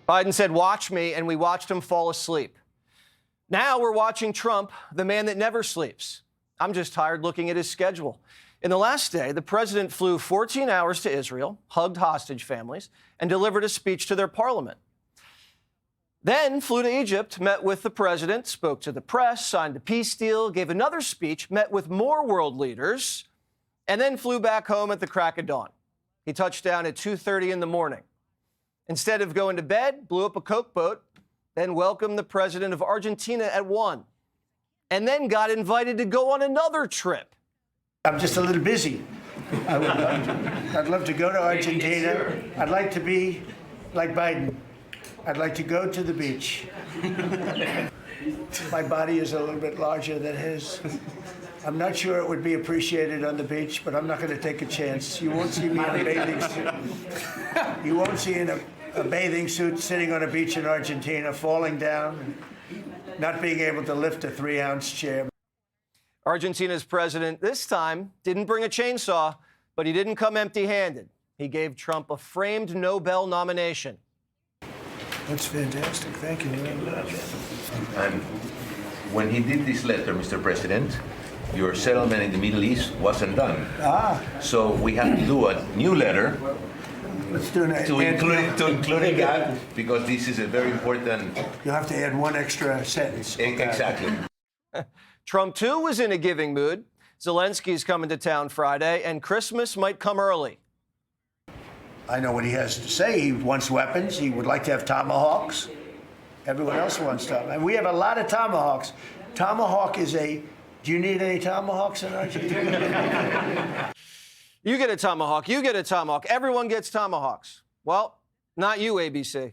Biden said, "Watch me," and we watched him fall asleep. Now we're watching Trump, the man that never sleeps. I'm just tired looking at his schedule. In the last day, the president flew 14 hours to Israel, hugged hostage families, and delivered a speech to their parliament. Then flew to Egypt, met with the president, spoke to the press, signed a peace deal, gave another speech, met with more world leaders, and then flew back home at the crack of dawn. He touched down at 2:30 in the morning. Instead of going to bed, blew up a Coke boat, then welcomed the president of Argentina at 1, and then got invited to go on another trip. I'm just a little busy. I'd love to go to Argentina. I'd like to be like Biden. I'd like to go to the beach. My body is a little bit larger than his. I'm not sure it would be appreciated on the beach, but I'm not going to take a chance. You won't see me in a bathing suit. You won't see in a bathing suit sitting on a beach in Argentina, falling down, not being able to lift a 3-ounce chair. Argentina's president this time didn't bring a chainsaw, but he didn't come empty-handed. He gave Trump a framed Nobel nomination. That's fantastic. Thank you very much. And when he did this letter, Mr. President, your settlement in the Middle East wasn't done. So we have to do a new letter Let's do an to include that, because this is a very important... You'll have to add one extra sentence. Exactly. Trump, too, was in a giving mood. Zelensky's coming to town Friday, and Christmas might come early. I know what he has to say. He wants weapons. He would like to have Tomahawks. Everyone else wants Tomahawks. And we have a lot of Tomahawks. Tomahawk is a... Do you need any Tomahawks in Argentina? You get a Tomahawk. You get a Tomahawk. Everyone gets Tomahawks. Well, not you, ABC.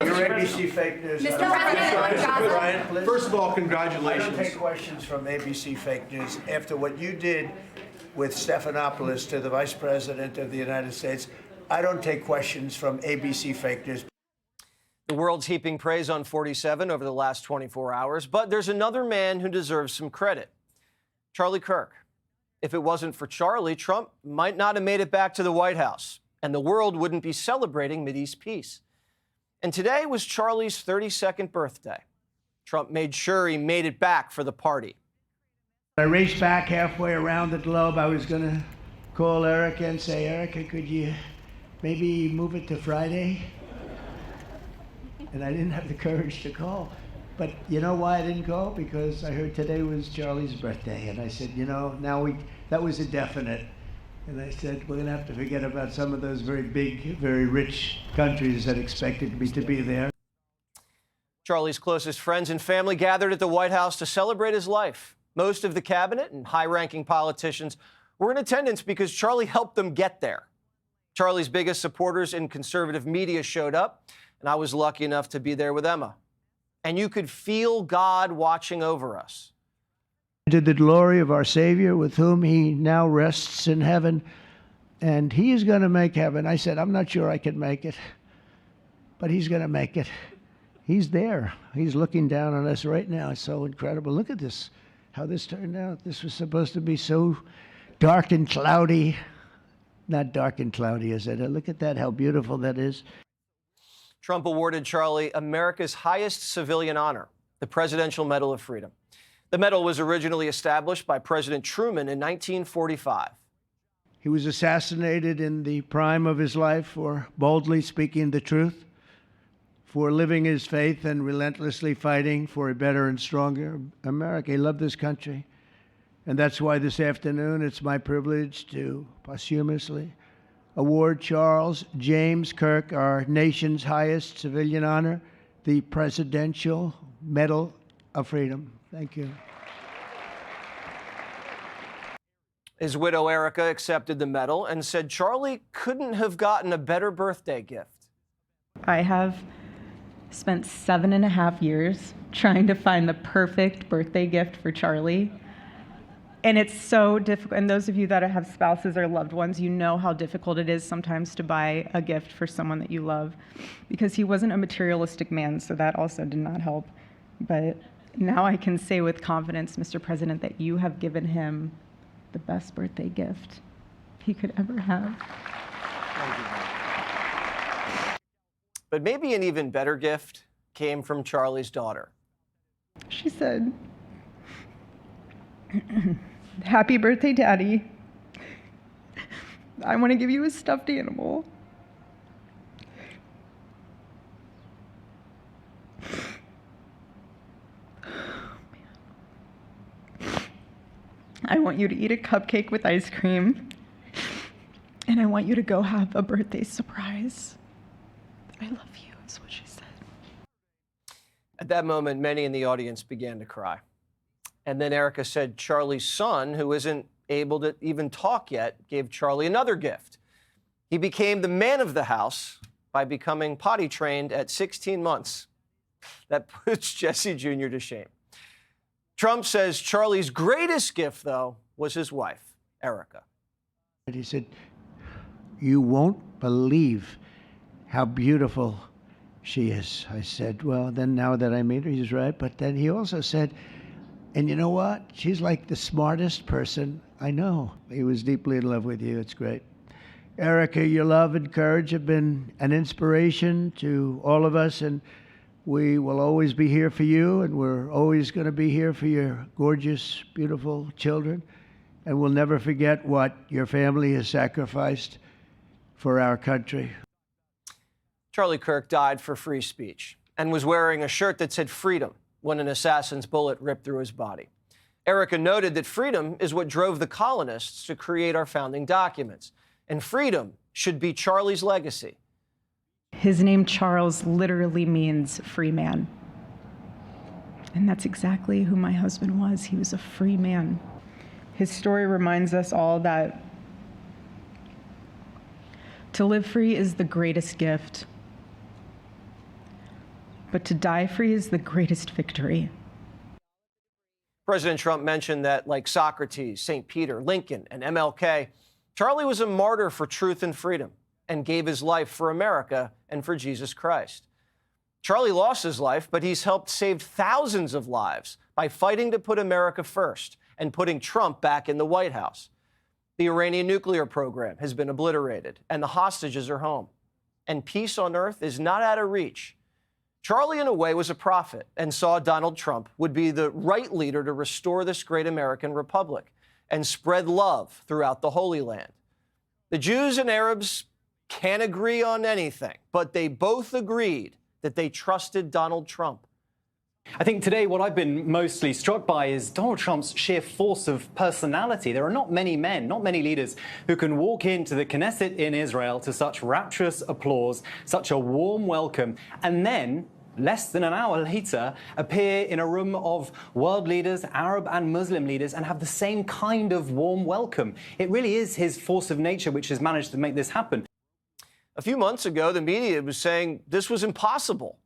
Your ABC fake news. Mr. President, First of all, I congratulations. don't take questions from ABC fake news. After what you did with Stephanopoulos to the Vice President of the United States, I don't take questions from ABC fake news. The world's heaping praise on 47 over the last 24 hours, but there's another man who deserves some credit. Charlie Kirk. If it wasn't for Charlie, Trump might not have made it back to the White House, and the world wouldn't be celebrating Mideast peace. And today was Charlie's 32nd birthday. Trump made sure he made it back for the party. I raced back halfway around the globe. I was going to call Erica and say, Erica, could you maybe move it to Friday? And I didn't have the courage to call. But you know why I didn't call? Because I heard today was Charlie's birthday. And I said, you know, that was a definite. And I said, we're going to have to forget about some of those very big, very rich countries that expected me to be there. Charlie's closest friends and family gathered at the White House to celebrate his life. Most of the cabinet and high-ranking politicians were in attendance because Charlie helped them get there. Charlie's biggest supporters in conservative media showed up, and I was lucky enough to be there with Emma. And you could feel God watching over us. To the glory of our Savior, with whom he now rests in heaven, and he is going to make heaven. I said, I'm not sure I can make it, but he's going to make it. He's there. He's looking down on us right now. It's so incredible. Look at this, how this turned out. This was supposed to be so dark and cloudy. Not dark and cloudy, is it? Look at that, how beautiful that is. Trump awarded Charlie America's highest civilian honor, the Presidential Medal of Freedom. The medal was originally established by President Truman in 1945. He was assassinated in the prime of his life for boldly speaking the truth, for living his faith and relentlessly fighting for a better and stronger America. He loved this country. And that's why this afternoon it's my privilege to posthumously award Charles James Kirk our nation's highest civilian honor, the Presidential Medal of Freedom. Thank you. His widow, Erica, accepted the medal and said Charlie couldn't have gotten a better birthday gift. I have spent 7.5 years trying to find the perfect birthday gift for Charlie. And it's so difficult. And those of you that have spouses or loved ones, you know how difficult it is sometimes to buy a gift for someone that you love, because he wasn't a materialistic man, so that also did not help. But now I can say with confidence, Mr. President, that you have given him the best birthday gift he could ever have. But maybe an even better gift came from Charlie's daughter. She said, "Happy birthday, Daddy. I want to give you a stuffed animal." "I want you to eat a cupcake with ice cream, and I want you to go have a birthday surprise. I love you," is what she said. At that moment, many in the audience began to cry. And then Erica said Charlie's son, who isn't able to even talk yet, gave Charlie another gift. He became the man of the house by becoming potty trained at 16 months. That puts Jesse Jr. to shame. Trump says Charlie's greatest gift, though, was his wife, Erica. And he said, "You won't believe how beautiful she is." I said, "Well, then now that I meet her, he's right." But then he also said, "And you know what? She's like the smartest person I know." He was deeply in love with you. It's great. Erica, your love and courage have been an inspiration to all of us, and we will always be here for you, and we're always going to be here for your gorgeous, beautiful children. And we'll never forget what your family has sacrificed for our country. Charlie Kirk died for free speech and was wearing a shirt that said freedom when an assassin's bullet ripped through his body. Erica noted that freedom is what drove the colonists to create our founding documents, and freedom should be Charlie's legacy. His name, Charles, literally means free man. And that's exactly who my husband was. He was a free man. His story reminds us all that to live free is the greatest gift, but to die free is the greatest victory. President Trump mentioned that, like Socrates, St. Peter, Lincoln, and MLK, Charlie was a martyr for truth and freedom and gave his life for America and for Jesus Christ. Charlie lost his life, but he's helped save thousands of lives by fighting to put America first and putting Trump back in the White House. The Iranian nuclear program has been obliterated, and the hostages are home. And peace on earth is not out of reach. Charlie, in a way, was a prophet and saw Donald Trump would be the right leader to restore this great American republic and spread love throughout the Holy Land. The Jews and Arabs can't agree on anything, but they both agreed that they trusted Donald Trump. I think today what I've been mostly struck by is Donald Trump's sheer force of personality. There are not many men, not many leaders who can walk into the Knesset in Israel to such rapturous applause, such a warm welcome, and then, less than an hour later, appear in a room of world leaders, Arab and Muslim leaders, and have the same kind of warm welcome. It really is his force of nature which has managed to make this happen. A few months ago, the media was saying this was impossible.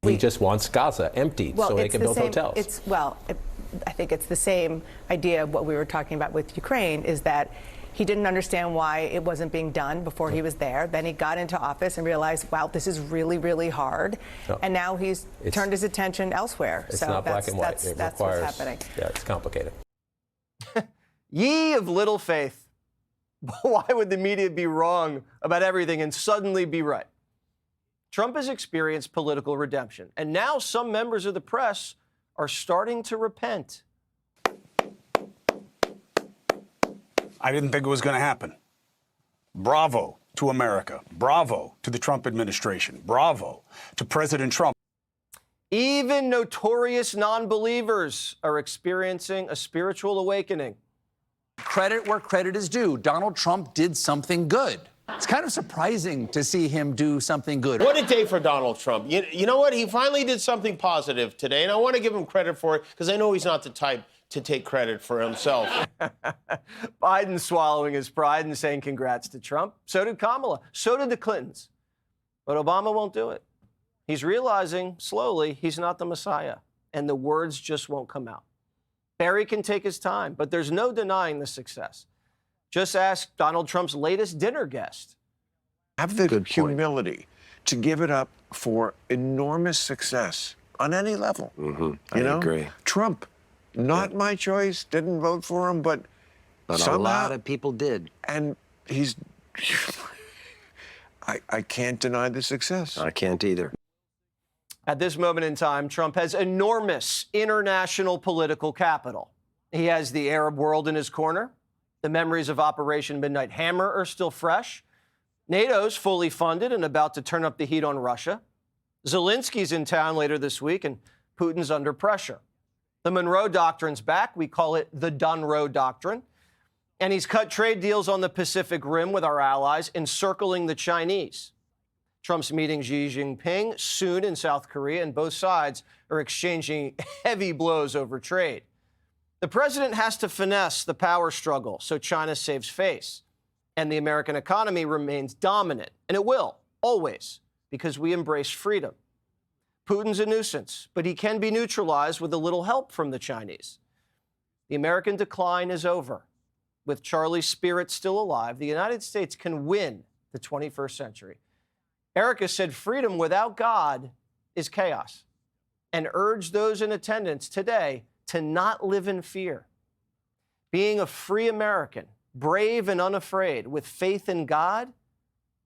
He just wants Gaza emptied so they can build hotels. I think it's the same idea of what we were talking about with Ukraine, is that he didn't understand why it wasn't being done before he was there. Then he got into office and realized, wow, this is really, really hard. No. And now he's turned his attention elsewhere. It's not black and white. That's what's happening. Yeah, it's complicated. Ye of little faith. Why would the media be wrong about everything and suddenly be right? Trump has experienced political redemption, and now some members of the press are starting to repent. I didn't think it was going to happen. Bravo to America. Bravo to the Trump administration. Bravo to President Trump. Even notorious non-believers are experiencing a spiritual awakening. Credit where credit is due. Donald Trump did something good. It's kind of surprising to see him do something good. What a day for Donald Trump. You know what? He finally did something positive today, and I want to give him credit for it because I know he's not the type to take credit for himself. Biden swallowing his pride and saying congrats to Trump. So did Kamala. So did the Clintons. But Obama won't do it. He's realizing slowly he's not the Messiah, and the words just won't come out. Barry can take his time, but there's no denying the success. Just ask Donald Trump's latest dinner guest. Have the humility to give it up for enormous success on any level. I agree. Trump, not my choice, didn't vote for him, but somehow, a lot of people did. And he's I can't deny the success. I can't either. At this moment in time, Trump has enormous international political capital. He has the Arab world in his corner. The memories of Operation Midnight Hammer are still fresh. NATO's fully funded and about to turn up the heat on Russia. Zelensky's in town later this week, and Putin's under pressure. The Monroe Doctrine's back. We call it the Dunroe Doctrine. And he's cut trade deals on the Pacific Rim with our allies, encircling the Chinese. Trump's meeting Xi Jinping soon in South Korea, and both sides are exchanging heavy blows over trade. The president has to finesse the power struggle so China saves face, and the American economy remains dominant, and it will, always, because we embrace freedom. Putin's a nuisance, but he can be neutralized with a little help from the Chinese. The American decline is over. With Charlie's spirit still alive, the United States can win the 21st century. Erica said freedom without God is chaos, and urged those in attendance today to not live in fear. Being a free American, brave and unafraid, with faith in God,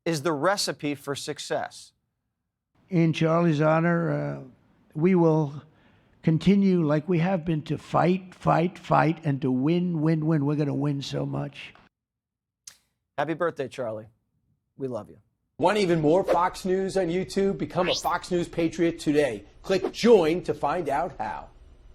is the recipe for success. In Charlie's honor, we will continue like we have been to fight, fight, fight, and to win, win, win. We're going to win so much. Happy birthday, Charlie. We love you. Want even more Fox News on YouTube? Become a Fox News Patriot today. Click join to find out how.